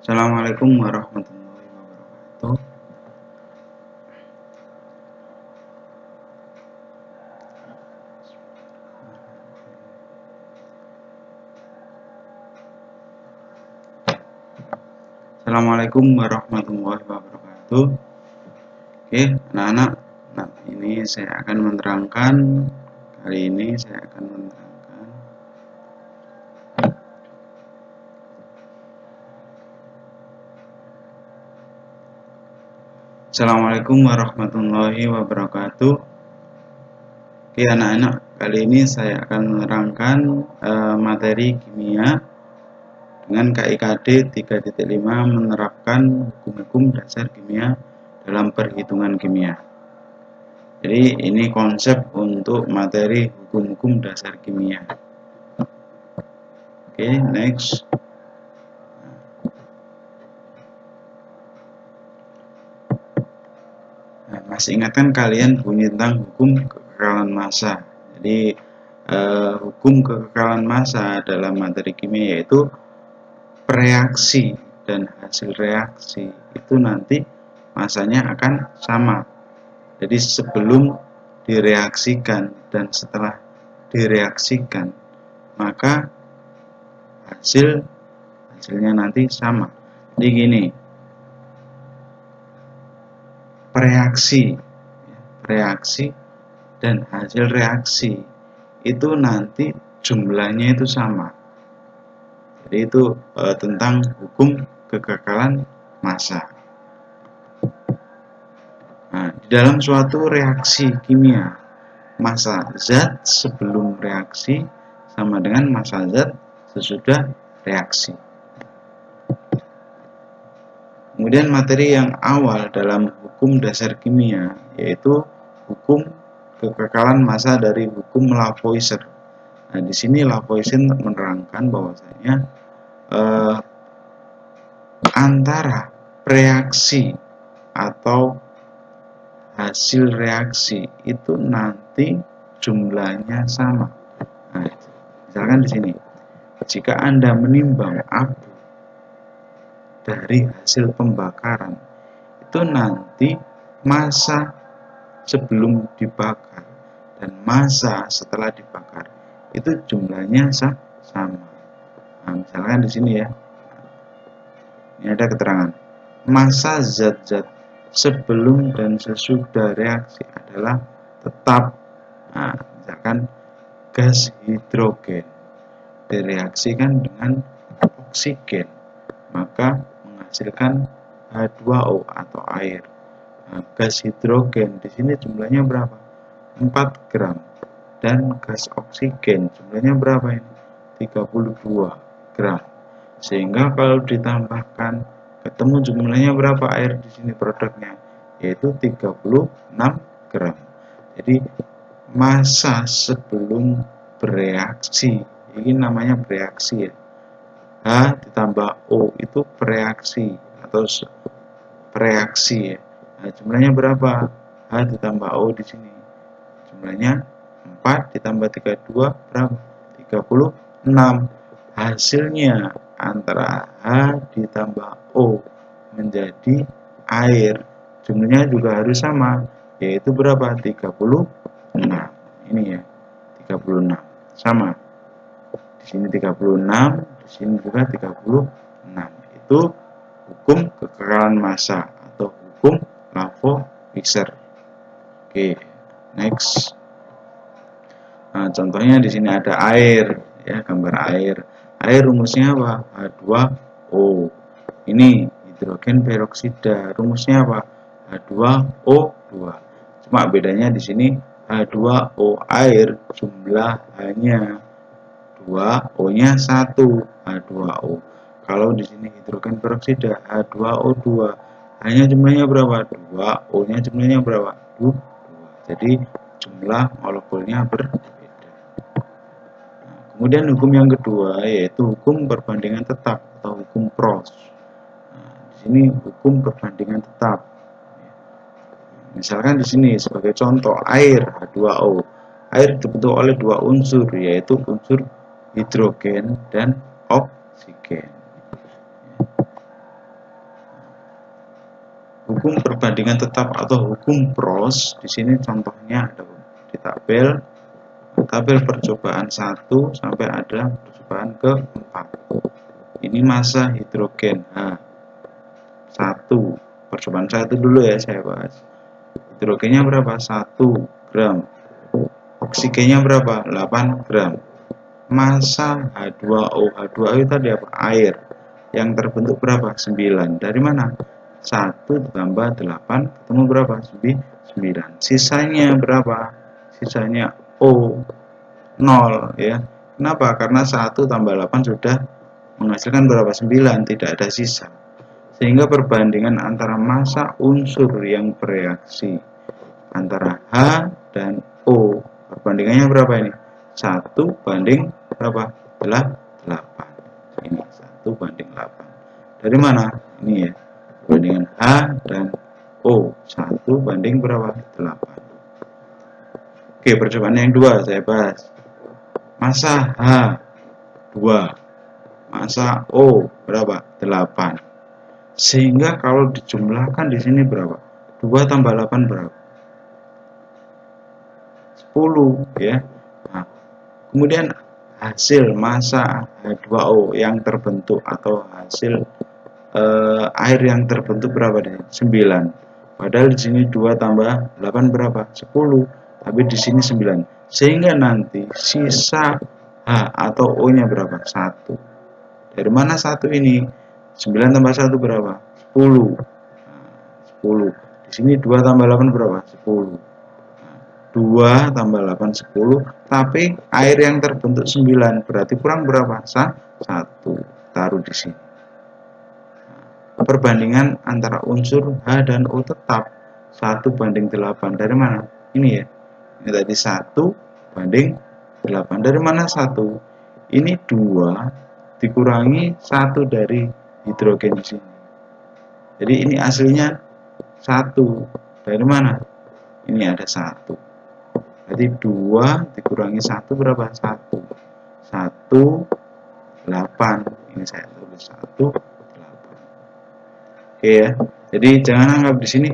Assalamualaikum warahmatullahi wabarakatuh. Assalamualaikum warahmatullahi wabarakatuh. Oke, anak-anak. Nah, ini saya akan menerangkan. Kali ini saya akan menerangkan Assalamualaikum warahmatullahi wabarakatuh. Oke, anak-anak. Kali ini saya akan menerangkan materi kimia dengan KIKD 3.5 menerapkan hukum-hukum dasar kimia dalam perhitungan kimia. Jadi ini konsep untuk materi hukum-hukum dasar kimia. Oke, next. Nah, masih ingatkan kalian bunyi tentang hukum kekekalan massa. Jadi hukum kekekalan massa dalam materi kimia yaitu reaksi dan hasil reaksi itu nanti massanya akan sama. Jadi sebelum direaksikan dan setelah direaksikan, maka hasilnya nanti sama. Jadi gini, reaksi dan hasil reaksi itu nanti jumlahnya itu sama. Jadi itu tentang hukum kekekalan massa. Nah, di dalam suatu reaksi kimia, massa zat sebelum reaksi sama dengan massa zat sesudah reaksi. Kemudian materi yang awal dalam hukum dasar kimia yaitu hukum kekekalan massa dari hukum Lavoisier. Nah, di sini Lavoisier menerangkan bahwasanya antara reaksi atau hasil reaksi itu nanti jumlahnya sama. Nah, misalkan di sini, jika Anda menimbang abu dari hasil pembakaran, itu nanti massa sebelum dibakar dan massa setelah dibakar itu jumlahnya sama. Nah, misalkan di sini ya, ini ada keterangan massa zat-zat sebelum dan sesudah reaksi adalah tetap. Nah, misalkan gas hidrogen direaksikan dengan oksigen, maka menghasilkan H2O atau air. Nah, gas hidrogen di sini jumlahnya berapa? 4 gram. Dan gas oksigen jumlahnya berapa ini? 32 gram. Sehingga kalau ditambahkan ketemu jumlahnya berapa air di sini produknya? Yaitu 36 gram. Jadi massa sebelum bereaksi, ini namanya bereaksi ya. H ditambah O itu bereaksi atau bereaksi ya. Nah, jumlahnya berapa? H ditambah O di sini. Jumlahnya 4 ditambah 32 berapa? 36. Hasilnya antara H ditambah O menjadi air. Jumlahnya juga harus sama, yaitu berapa? 36. Ini ya, 36. Sama. Di sini 36, di sini juga 36. Itu hukum kekekalan massa atau hukum Lavoisier. Oke, next. Nah, contohnya di sini ada air, ya, gambar air. Air rumusnya apa? H2O. Ini hidrogen peroksida, rumusnya apa? H2O2. Cuma bedanya di sini H2O air jumlah hanya 2, O-nya 1, H2O. Kalau di sini hidrogen peroksida H2O2 hanya jumlahnya berapa? 2, O-nya jumlahnya berapa? 2. Jadi jumlah molekulnya berbeda. Kemudian hukum yang kedua yaitu hukum perbandingan tetap atau hukum Proust. Nah, di sini hukum perbandingan tetap. Misalkan di sini sebagai contoh air H2O. Air dibentuk oleh dua unsur yaitu unsur hidrogen dan oksigen. hukum perbandingan tetap atau hukum PROS. Di sini contohnya ada di tabel percobaan 1 sampai ada percobaan ke-4. Ini massa hidrogen H1. Percobaan 1 dulu ya saya bahas. Hidrogennya berapa? 1 gram. Oksigennya berapa? 8 gram. Massa H2O. H2O itu tadi apa? Air. Yang terbentuk berapa? 9. Dari mana? 1 tambah 8 ketemu berapa? 9. Sisanya berapa? Sisanya O 0 ya. Kenapa? Karena 1 tambah 8 sudah menghasilkan berapa? 9, tidak ada sisa. Sehingga perbandingan antara massa unsur yang bereaksi antara H dan O, perbandingannya berapa ini? 1 banding berapa? 8. Ini 1 banding 8. Dari mana? Ini ya. Perbandingan H dan O, 1 banding berapa? 8. Oke, percobaan yang 2 saya bahas. Massa H 2, massa O berapa? 8. Sehingga kalau dijumlahkan di sini berapa? 2 tambah 8 berapa? 10 ya. Nah, kemudian hasil massa H2O yang terbentuk atau hasil air yang terbentuk berapa deh? 9. Padahal di sini 2 tambah 8 berapa? 10. Tapi di sini 9. Sehingga nanti sisa H atau O-nya berapa? 1. Dari mana 1 ini? 9 tambah 1 berapa? 10. Nah, 10. Di sini 2 tambah 8 berapa? 10. 2 tambah 8 10, tapi air yang terbentuk 9, berarti kurang berapa? 1. Taruh di sini. Perbandingan antara unsur H dan O tetap 1 banding 8. Dari mana? Ini ya. Ini tadi 1 banding 8. Dari mana 1? Ini 2 dikurangi 1 dari hidrogen di sini. Jadi ini aslinya 1. Dari mana? Ini ada 1. Jadi 2 dikurangi 1 berapa? 1. 1 8. Ini saya tulis 1 8. Oke ya. Jadi jangan anggap di sini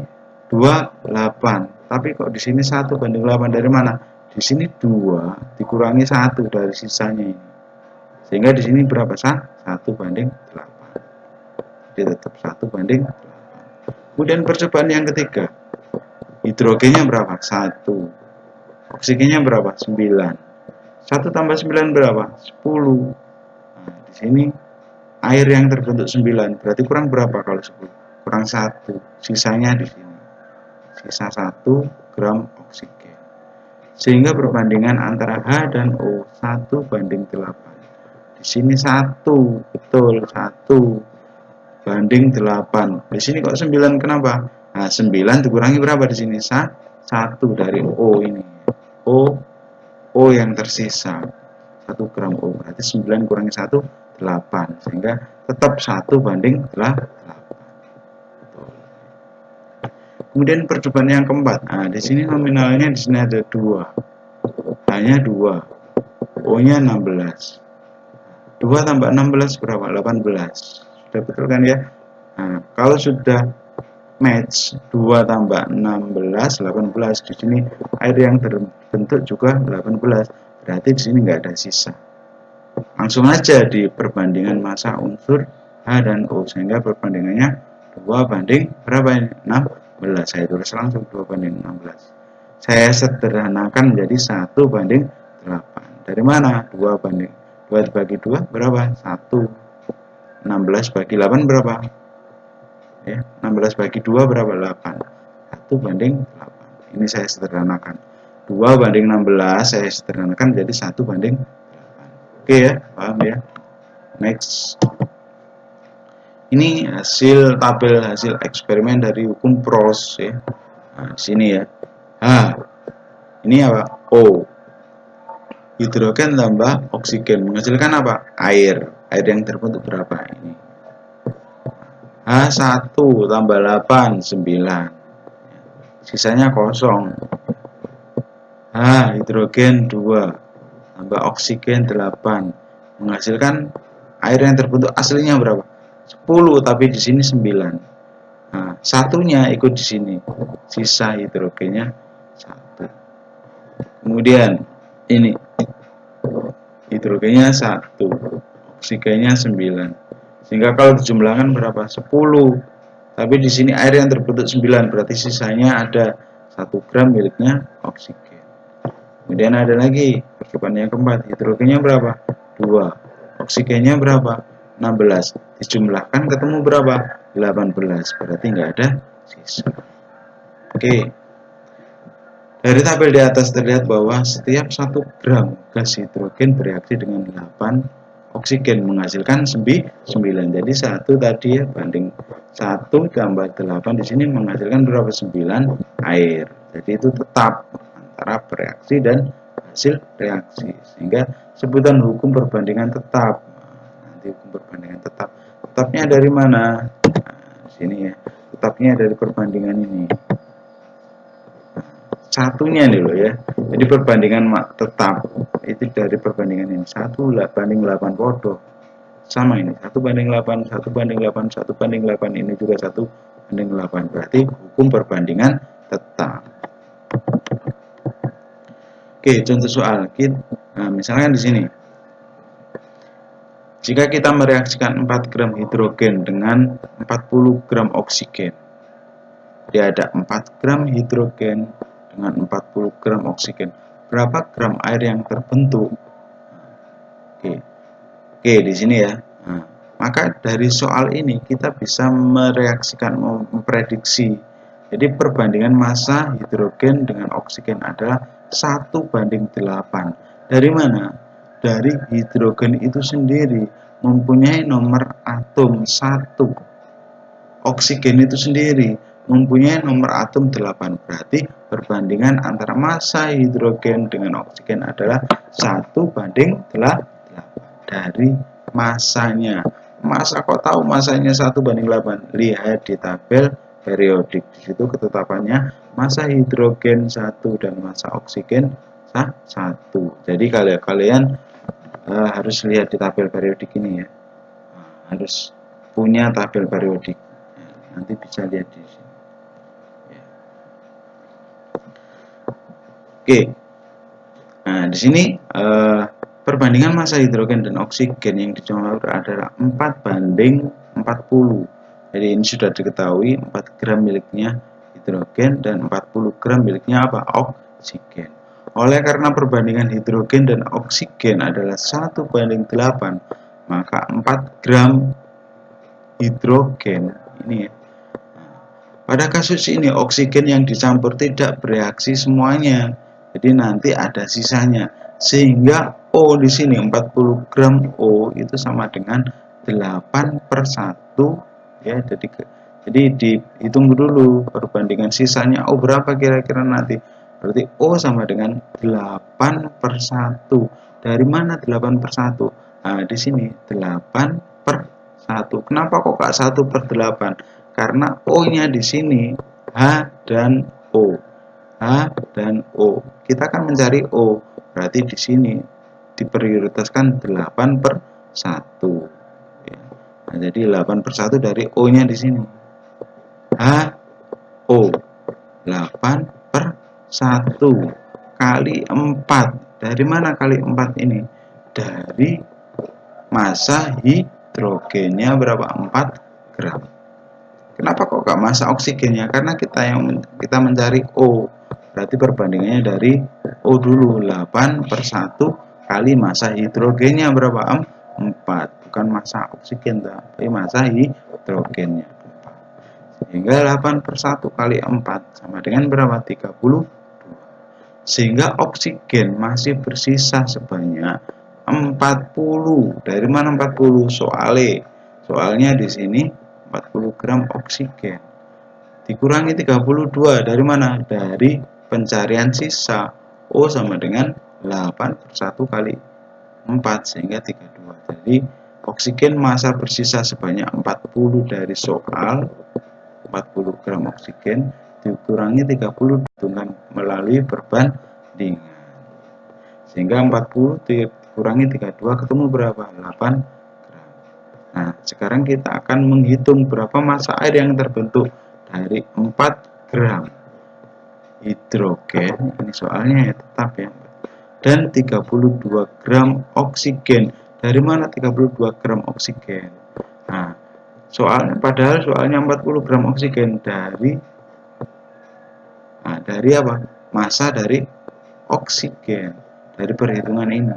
2 8. Tapi kok di sini 1 banding 8 dari mana? Di sini 2 dikurangi 1 dari sisanya ini. Sehingga di sini berapa? 1 banding 8. Jadi tetap 1 banding 8. Kemudian percobaan yang ketiga. Hidrogennya berapa? 1. Oksigennya berapa? 9. 1 tambah 9 berapa? 10. Nah, di sini air yang terbentuk 9. Berarti kurang berapa kalau 10? Kurang 1. Sisanya di sini. Sisa 1 gram oksigen. Sehingga perbandingan antara H dan O 1 banding 8. Di sini 1. Betul, 1 banding 8. Di sini kok 9 kenapa? Nah, 9 dikurangi berapa di sini? 1 dari O ini. O yang tersisa 1 gram O, berarti 9 kurangi 1 8, sehingga tetap 1 banding 8. Kemudian percobaan yang keempat. Nah, di sini nominalnya di sini ada 2. Hanya 2. O-nya 16. 2 tambah 16 berapa? 18. Sudah betul kan ya? Nah, kalau sudah match 2 tambah 16 18, di sini air yang terbentuk juga 18, berarti di sini nggak ada sisa. Langsung aja di perbandingan massa unsur H dan O, sehingga perbandingannya 2 banding berapa ini? 16. Saya tulis langsung 2 banding 16. Saya sederhanakan menjadi 1 banding 8. Dari mana? 2 banding 2 dibagi 2 berapa? 1. 16 bagi 8 berapa? Ya, 16 bagi 2 berapa? 8. 1 banding 8. Ini saya sederhanakan. 2 banding 16 saya sederhanakan jadi 1 banding 8. Oke ya, paham ya? Next. Ini hasil tabel hasil eksperimen dari hukum PROS ya. Nah, sini ya. Ini apa? O. Hidrogen tambah oksigen menghasilkan apa? Air. Air yang terbentuk berapa ini? H1 tambah 8 9. Sisanya kosong. Hidrogen 2 tambah oksigen 8 menghasilkan air yang terbentuk aslinya berapa? 10, tapi di sini 9. Nah, satunya ikut di sini, sisa hidrogennya 1. Kemudian ini hidrogennya 1, oksigennya 9. Sehingga kalau dijumlahkan berapa? 10. Tapi di sini air yang terbentuk 9, berarti sisanya ada 1 gram miliknya oksigen. Kemudian ada lagi percobaan yang keempat, hidrogennya berapa? 2. Oksigennya berapa? 16. Dijumlahkan ketemu berapa? 18. Berarti nggak ada sisa. Oke. Dari tabel di atas terlihat bahwa setiap 1 gram gas hidrogen bereaksi dengan 8 oksigen menghasilkan 9. Jadi 1 tadi ya banding 1 tambah 8 di sini menghasilkan berapa? 9 air. Jadi itu tetap antara bereaksi dan hasil reaksi. Sehingga sebutan hukum perbandingan tetap. Nanti hukum perbandingan tetap. Tetapnya dari mana? Nah, di sini ya. Tetapnya dari perbandingan ini. Satunya nih loh ya, jadi perbandingan tetap itu dari perbandingan ini 1 banding 8 podo sama ini 1 banding 8 1 banding 8 1 banding 8 ini juga 1 banding 8 berarti hukum perbandingan tetap. Oke, contoh soal nah, misalkan di sini jika kita mereaksikan 4 gram hidrogen dengan 40 gram oksigen, jadi ada 4 gram hidrogen dengan 40 gram oksigen, berapa gram air yang terbentuk? Oke, di sini ya. Nah, maka dari soal ini kita bisa mereaksikan, memprediksi. Jadi perbandingan massa hidrogen dengan oksigen adalah 1:8. Dari mana? Dari hidrogen itu sendiri mempunyai nomor atom 1. Oksigen itu sendiri mempunyai nomor atom 8. Berarti perbandingan antara massa hidrogen dengan oksigen adalah 1:8 dari massanya. Massa kok tahu massanya 1:8? Lihat di tabel periodik. Di situ ketetapannya massa hidrogen 1 dan massa oksigen 1. Jadi kalian harus lihat di tabel periodik ini ya. Harus punya tabel periodik. Nanti bisa lihat di sini. Oke. Nah, di sini perbandingan massa hidrogen dan oksigen yang dicampur adalah 4:40. Jadi ini sudah diketahui 4 gram miliknya hidrogen dan 40 gram miliknya apa? Oksigen. Oleh karena perbandingan hidrogen dan oksigen adalah 1:8, maka 4 gram hidrogen ini ya. Pada kasus ini oksigen yang dicampur tidak bereaksi semuanya. Jadi nanti ada sisanya. Sehingga O di sini 40 gram O itu sama dengan 8/1 ya. Jadi dihitung dulu perbandingan sisanya O berapa kira-kira nanti. Berarti O sama dengan 8/1. Dari mana 8/1? Nah, di sini 8/1. Kenapa kok Kak 1/8? Karena O-nya di sini H dan O. H dan O. Kita akan mencari O. Berarti di sini diprioritaskan 8/1. Ya. Nah, jadi 8/1 dari O-nya di sini. H O 8/1 kali 4. Dari mana kali 4 ini? Dari massa hidrogennya berapa? 4 gram. Kenapa kok gak massa oksigennya? Karena kita mencari O. Berarti perbandingannya dari O dulu. 8/1 kali massa hidrogennya berapa? 4. Bukan massa oksigen, tapi massa hidrogennya 4. Sehingga 8/1 kali 4 sama dengan berapa? 32. Sehingga oksigen masih bersisa sebanyak 40. Dari mana 40? Soalnya di sini 40 gram oksigen dikurangi 32 dari mana? Dari pencarian sisa. O sama dengan 8/1 kali 4 sehingga 32. Jadi oksigen massa bersisa sebanyak 40 dari soal 40 gram oksigen dikurangi 30 dengan melalui perbandingan. Sehingga 40 dikurangi 32 ketemu berapa? 8 gram. Nah, sekarang kita akan menghitung berapa massa air yang terbentuk dari 4 gram hidrogen, ini soalnya ya tetap ya, dan 32 gram oksigen. Dari mana 32 gram oksigen? Nah, padahal soalnya 40 gram oksigen dari apa? Massa dari oksigen. Dari perhitungan ini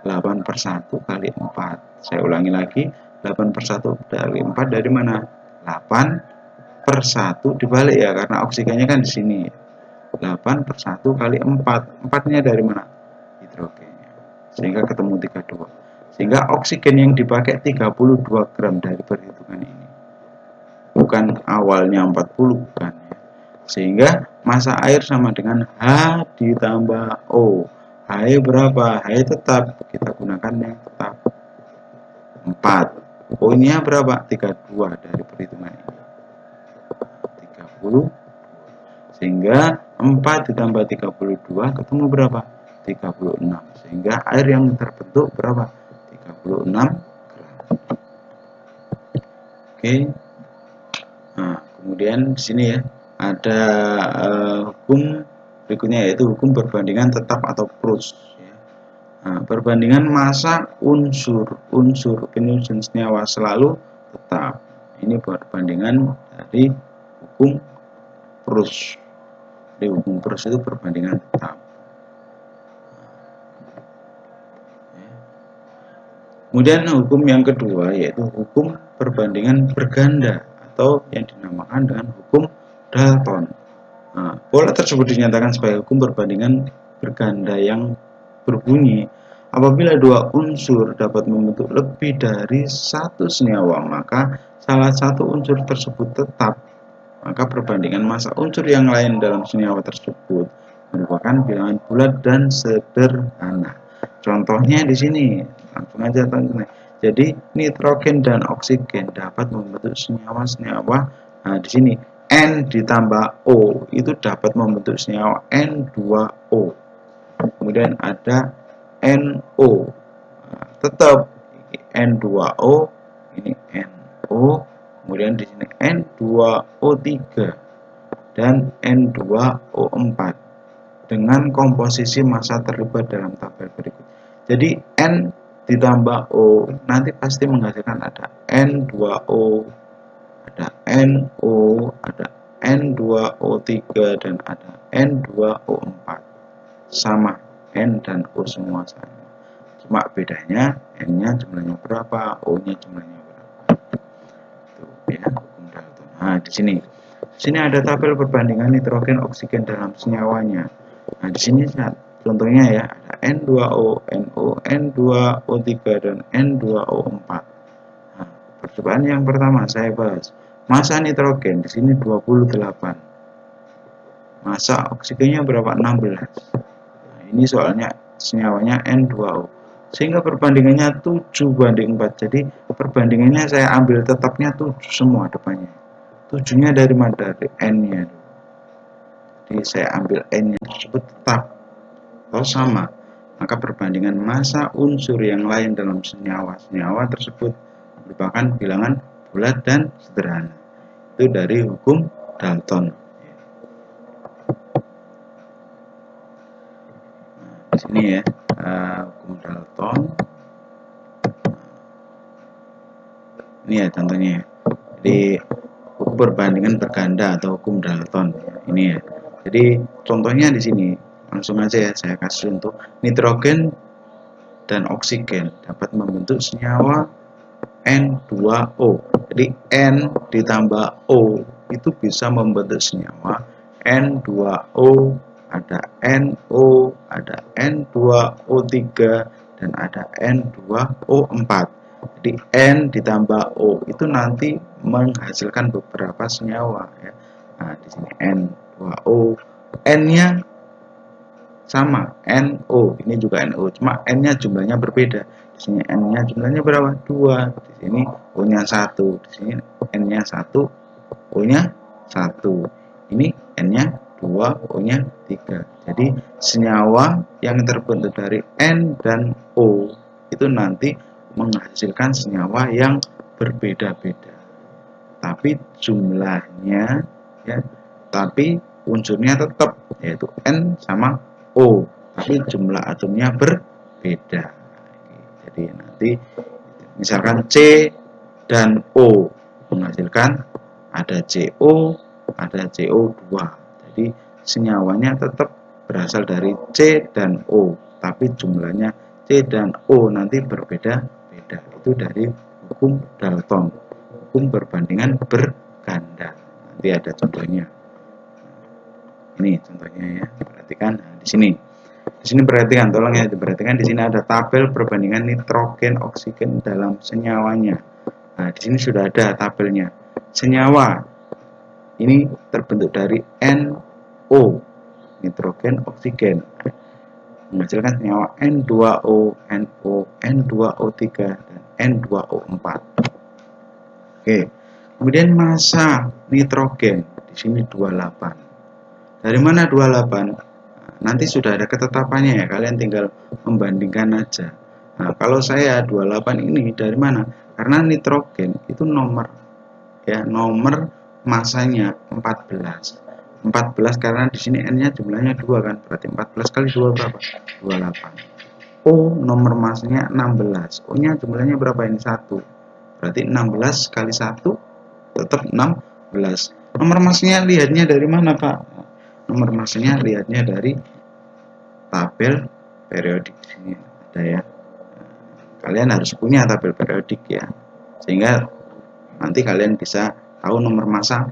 8/1 kali 4. Saya ulangi lagi, 8/1 kali 4 dari mana? 8/1 dibalik ya, karena oksigennya kan di sini. 8/1 kali 4. 4-nya dari mana? Hidrogennya. Sehingga ketemu 32. Sehingga oksigen yang dipakai 32 gram dari perhitungan ini. Bukan awalnya 40, bukan ya. Sehingga massa air sama dengan H ditambah O. H berapa? H tetap, kita gunakan yang tetap 4. O nya berapa? 32 dari perhitungan ini. 30. Sehingga 4 ditambah 32 ketemu berapa? 36. Sehingga air yang terbentuk berapa? 36 gram. Oke. Nah, kemudian di sini ya ada hukum berikutnya, yaitu hukum perbandingan tetap atau Proust. Nah, perbandingan massa unsur penyusun senyawa selalu tetap. Ini perbandingan dari hukum Proust. Di hukum Proust itu perbandingan tetap. Kemudian hukum yang kedua yaitu hukum perbandingan berganda atau yang dinamakan dengan hukum Dalton. Nah, pola tersebut dinyatakan sebagai hukum perbandingan berganda yang berbunyi apabila dua unsur dapat membentuk lebih dari satu senyawa, maka salah satu unsur tersebut tetap. Maka perbandingan massa unsur yang lain dalam senyawa tersebut merupakan bilangan bulat dan sederhana. Contohnya di sini, langsung aja teman-teman. Jadi nitrogen dan oksigen dapat membentuk senyawa-senyawa. Nah, di sini N ditambah O itu dapat membentuk senyawa N2O. Kemudian ada NO. Nah, tetap N2O, ini NO. Kemudian di sini N2O3 dan N2O4 dengan komposisi massa terlibat dalam tabel berikut. Jadi N ditambah O nanti pasti menghasilkan ada N2O, ada NO, ada N2O3 dan ada N2O4. Sama, N dan O semua sama. Cuma bedanya N-nya jumlahnya berapa, O-nya jumlahnya berapa. Itu ya, hukum Dalton. Nah, di sini ada tabel perbandingan nitrogen oksigen dalam senyawanya. Nah, di sini contohnya ya, ada N2O, NO, N2O3 dan N2O4. Nah, percobaan yang pertama saya bahas. Massa nitrogen di sini 28. Massa oksigennya berapa? 16. Nah, ini soalnya senyawanya N2O. Sehingga perbandingannya 7/4. Jadi perbandingannya saya ambil tetapnya 7 semua depannya. 7-nya dari mana? Dari N-nya. Jadi saya ambil N-nya tersebut tetap atau sama, maka perbandingan massa unsur yang lain dalam senyawa-senyawa tersebut merupakan bilangan bulat dan sederhana. Itu dari hukum Dalton. Nah, di sini ya hukum Dalton. Ini ya contohnya. Jadi hukum perbandingan berganda atau hukum Dalton. Ini ya. Jadi contohnya di sini. Langsung aja ya saya kasih untuk nitrogen dan oksigen dapat membentuk senyawa N2O. Jadi N ditambah O itu bisa membentuk senyawa N2O, ada NO, ada N2O3 dan ada N2O4. Jadi N ditambah O itu nanti menghasilkan beberapa senyawa ya. Nah, di sini N2O, N-nya sama, NO, ini juga NO, cuma N-nya jumlahnya berbeda. Di sini N-nya jumlahnya berapa? 2. Di sini O-nya 1. Di sini N-nya 1, O-nya 1. Ini N-nya 2, O-nya 3. Jadi senyawa yang terbentuk dari N dan O itu nanti menghasilkan senyawa yang berbeda-beda, tapi jumlahnya ya, tapi unsurnya tetap, yaitu N sama O, tapi jumlah atomnya berbeda. Jadi nanti misalkan C dan O menghasilkan ada CO, ada CO2. Jadi senyawanya tetap berasal dari C dan O, tapi jumlahnya C dan O nanti berbeda-beda. Itu dari hukum Dalton, hukum perbandingan berganda. Nanti ada contohnya. Ini contohnya ya, perhatikan. Nah, di sini perhatikan, tolong ya diperhatikan. Di sini ada tabel perbandingan nitrogen oksigen dalam senyawanya. Nah, di sini sudah ada tabelnya. Senyawa ini terbentuk dari NO, nitrogen oksigen, menghasilkan senyawa N2O, NO, N2O3 dan N2O4. Oke. Kemudian massa nitrogen di sini 28. Dari mana 28? Nanti sudah ada ketetapannya ya, kalian tinggal membandingkan aja. Nah, kalau saya 28 ini dari mana? Karena nitrogen itu nomor ya, nomor masanya 14. 14 karena di sini N-nya jumlahnya 2 kan, berarti 14 kali 2 berapa? 28. O nomor masanya 16. O-nya jumlahnya berapa ini? 1. Berarti 16 kali 1 tetap 16. Nomor masanya lihatnya dari mana, Pak? Nomor masanya lihatnya dari tabel periodik di sini ada ya. Kalian harus punya tabel periodik ya, sehingga nanti kalian bisa tahu nomor massa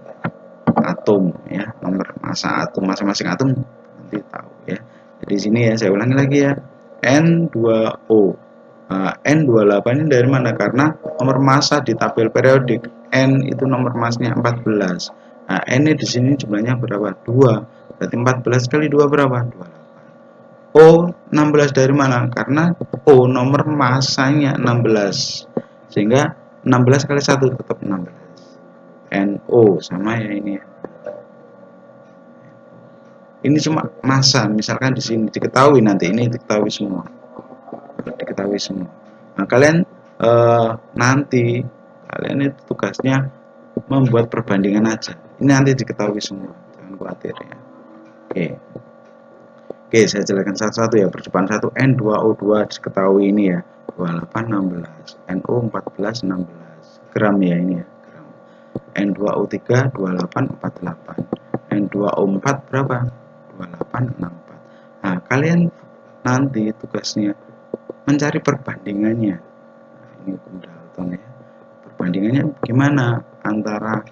atom ya, nomor massa atom masing-masing atom nanti tahu ya. Jadi sini ya saya ulangi lagi ya, N2O. Nah, N28 ini dari mana? Karena nomor massa di tabel periodik N itu nomor massanya 14. Nah, N di sini jumlahnya berapa? 2. Berarti 14 kali 2 berapa? 28. O 16 dari mana? Karena O nomor massanya 16. Sehingga 16 kali 1 tetap 16. NO sama ya ini. Ini cuma massa, misalkan di sini diketahui, nanti ini diketahui semua. Nah, kalian nanti kalian itu tugasnya membuat perbandingan aja. Ini nanti diketahui semua, jangan khawatir ya. Oke, saya jelaskan satu-satu ya. Percobaan 1, N2O2 diketahui ini ya, 28 16, NO 14 16 gram ya ini ya, gram. N2O3 28 48, N2O4 berapa? 28 64. Nah, kalian nanti tugasnya mencari perbandingannya. Nah, ini hukum Dalton ya. Perbandingannya gimana antara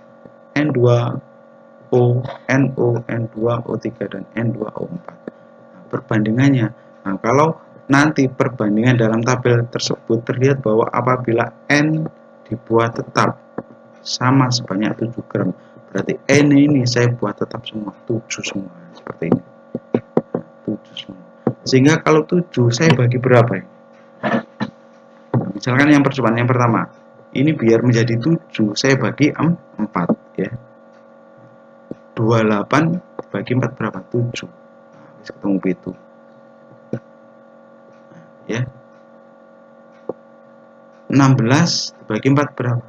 N2O, NO, N2O3 dan N2O4. Nah, perbandingannya. Nah, kalau nanti perbandingan dalam tabel tersebut terlihat bahwa apabila N dibuat tetap sama sebanyak 7 gram, berarti N ini saya buat tetap semua 7 semua seperti ini. 7 semua. Sehingga kalau 7 saya bagi berapa ya? Nah, misalkan yang percobaan yang pertama, ini biar menjadi 7 saya bagi 4 ya. 28 bagi 4 berapa? 7. Nah, ketemu itu. Ya. 16 bagi 4 berapa?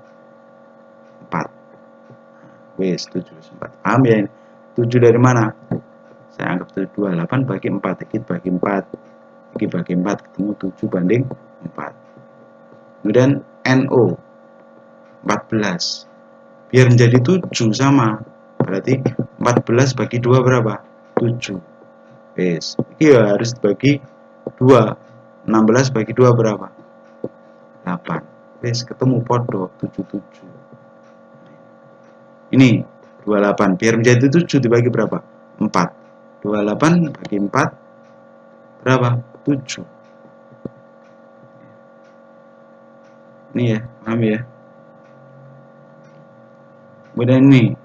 4. Wes 7 4. Paham ya ini? 7 dari mana? Saya anggap 28 bagi 4, dikit bagi 4, dikit bagi 4, ketemu 7 banding 4. Kemudian NO 14, biar menjadi 7 sama, berarti 14 bagi 2 berapa? 7. Yes. Ini harus bagi 2. 16 bagi 2 berapa? 8. Yes, ketemu podo 77. Ini 28, biar menjadi 7 dibagi berapa? 4. 28 bagi 4 berapa? 7. Ini ya, paham ya? Kemudian ini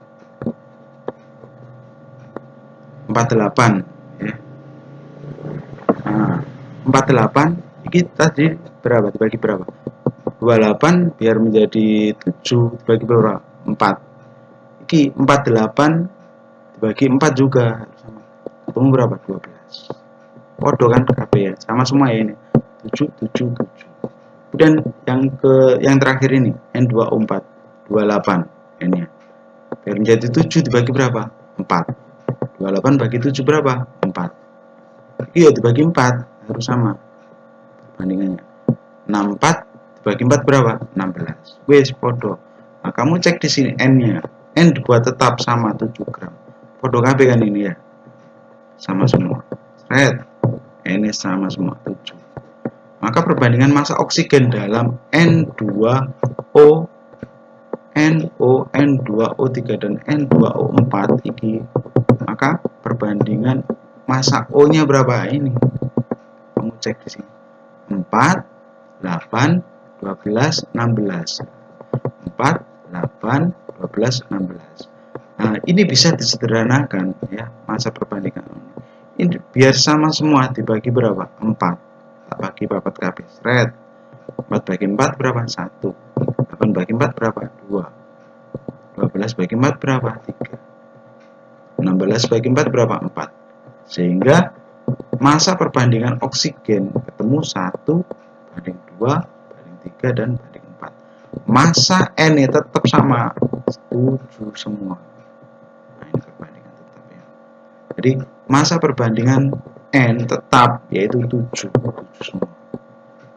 48 ya. Nah, 48 ini tadi berapa? Dibagi berapa? 28 biar menjadi 7 dibagi berapa? 4. Ini 48 dibagi 4 juga sama. Ketemu berapa? 12. Podo kan KB ya, sama semua ya ini. 7 7 7. Kemudian yang terakhir ini N2O4 28 N-nya. Biar menjadi 7 dibagi berapa? 4. 28 bagi 7 berapa? 4. Iya, dibagi 4 harus sama perbandingannya. 64 dibagi 4 berapa? 16. Wes podo. Nah, kamu cek di sini N-nya. N dibuat tetap sama 7 gram. Podo KB kan ini ya. Sama semua. Red. N sama semua 7. Maka perbandingan massa oksigen dalam N2O, N2O3 dan N2O4 ini, maka perbandingan massa O-nya berapa ini? Kamu cek di sini. 4, 8, 12, 16. 4, 8, 12, 16. Nah, ini bisa disederhanakan ya, massa perbandingan. Ini biar sama semua dibagi berapa? 4. Bagi 4 habis. Red. 4 bagi 4 berapa? 1. 8 bagi 4 berapa? 2. 12 bagi 4 berapa? 3. 16 bagi 4 berapa? 4. Sehingga massa perbandingan oksigen ketemu 1 banding 2 banding 3 dan banding 4. Massa N tetap sama 7 semua. Nah, ini perbandingan tetap ya. Jadi massa perbandingan N tetap yaitu 7 semua.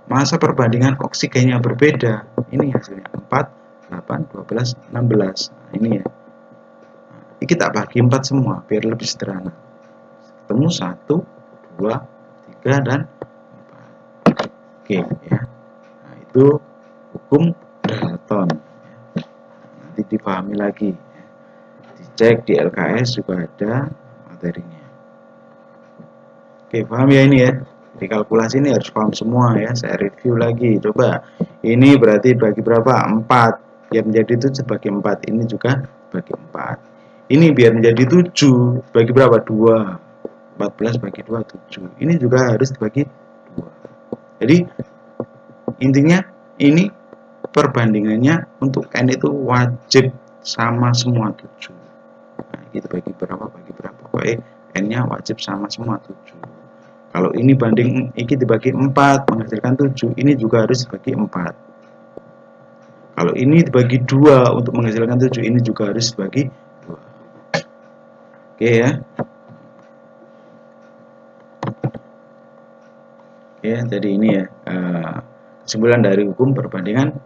Massa perbandingan oksigennya berbeda. Ini hasilnya 4, 8, 12, 16. Nah, ini ya. Ini kita bagi 4 semua biar lebih sederhana. Ketemu 1, 2, 3 dan 4. Oke ya. Nah, itu hukum Dalton. Nanti dipahami lagi. Dicek di LKS juga ada materinya. Oke, paham ya ini ya. Di kalkulasi ini harus paham semua ya. Saya review lagi. Coba. Ini berarti bagi berapa? 4. Biar menjadi 7 bagi 4. Ini juga bagi 4. Ini biar menjadi 7 bagi berapa? 2. 14 bagi 2 7. Ini juga harus dibagi 2. Jadi intinya ini perbandingannya untuk N itu wajib sama semua 7. Nah, gitu bagi berapa? Bagi berapa? Pokoknya N-nya wajib sama semua 7. Kalau ini banding ini dibagi 4 menghasilkan 7, ini juga harus dibagi 4. Kalau ini dibagi 2 untuk menghasilkan 7, ini juga harus dibagi 2. Oke ya. Oke, jadi ini ya kesimpulan dari hukum perbandingan